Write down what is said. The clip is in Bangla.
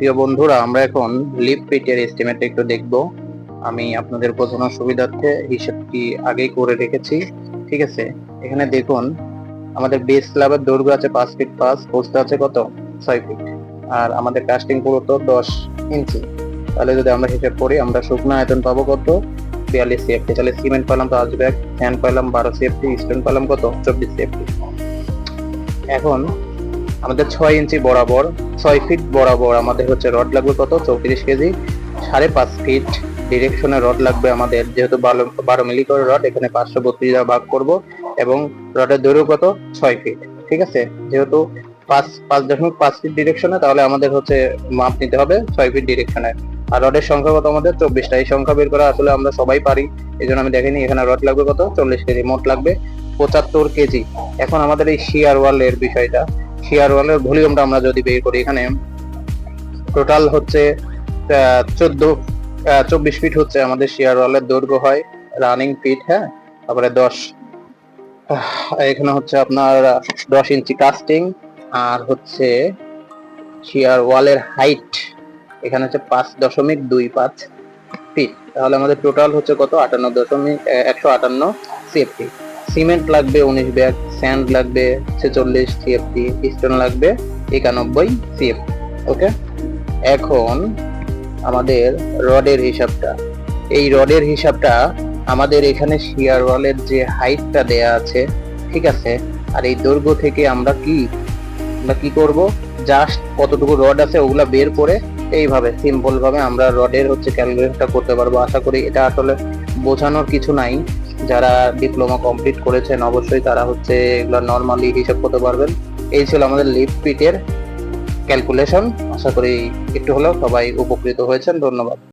প্রিয় বন্ধুরা, আমরা এখন লিপ পিটের এস্টিমেট একটু দেখব। আমি আপনাদের বোঝানোর সুবিধার্থে হিসেবটি আগেই করে রেখেছি। ঠিক আছে, এখানে দেখুন আমাদের বেস স্ল্যাবের দৈর্ঘ্য আছে 5 ফিট 5, প্রস্থ আছে কত 6 ফিট, আর আমাদের কাস্টিং পুরো 10 ইঞ্চি। তাহলে যদি আমরা হিসাব করি, আমরা শুকনো আয়তন পাবো কত 42 সিএফটি। তাহলে সিমেন্ট পেলাম 5 ব্যাগ, স্যান্ড পেলাম 12 সিএফটি, স্টোন পেলাম কত 24 সিএফটি। এখন আমাদের 6 ইঞ্চি বরাবর 6 ফিট বরাবর আমাদের হচ্ছে রড লাগবে কত 34 কেজি। 5.5 ফিট ডিরেকশনে রড লাগবে আমাদের, যেহেতু 12 মিলি করে রড, এখানে 532 দ্বারা ভাগ করব, এবং রডের দৈর্ঘ্য কত 6 ফিট। ঠিক আছে, যেহেতু 5.5 ফিট ডিরেকশনে, তাহলে আমাদের হচ্ছে মাপ নিতে হবে 6 ফিট ডিরেকশনে। আর রডের সংখ্যা কত আমাদের 24টা। এই সংখ্যা বের করা আসলে আমরা সবাই পারি, এই জন্য আমি দেখিনি। এখানে রড লাগবে কত 40 কেজি, মোট লাগবে 75 কেজি। এখন আমাদের এই শিয়ার ওয়ালের বিষয়টা, শিয়ার ওয়ালের ভলিউমটা আমরা যদি বের করি, এখানে টোটাল হচ্ছে 24 ফিট হচ্ছে আমাদের শিয়ার ওয়ালের দৈর্ঘ্য হয়, রানিং ফিট। হ্যাঁ, তারপরে 10 এখানে হচ্ছে আপনার 10 ইঞ্চি কাস্টিং, আর হচ্ছে শিয়ার ওয়ালের হাইট এখানে হচ্ছে 5.25 ফিট। তাহলে আমাদের টোটাল হচ্ছে কত 158 সিএফটি। সিমেন্ট লাগবে 19 ব্যাগ, স্যান্ড লাগবে 46 সিএফটি, স্টোন লাগবে 91 সিএফটি। ওকে, এখন আমাদের রডের হিসাবটা, এই রডের হিসাবটা আমাদের এখানে শিয়ার ওয়ালের যে হাইটটা দেয়া আছে, ঠিক আছে, আর এই দৈর্ঘ্য থেকে আমরা কি করব, জাস্ট কতটুকু রড আছে ওগুলা বের করে এইভাবে সিম্পল ভাবে আমরা রডের হচ্ছে ক্যালকুলেশনটা করতে পারবো। আশা করি এটা আসলে বোঝানোর কিছু নাই। যারা ডিপ্লোমা কমপ্লিট করেছেন অবশ্যই তারা হচ্ছে এগুলো নর্মালি হিসাব করতে পারবেন। এই ছিল আমাদের লিপ পিটের ক্যালকুলেশন। আশা করি একটু হলেও সবাই উপকৃত হয়েছেন। ধন্যবাদ।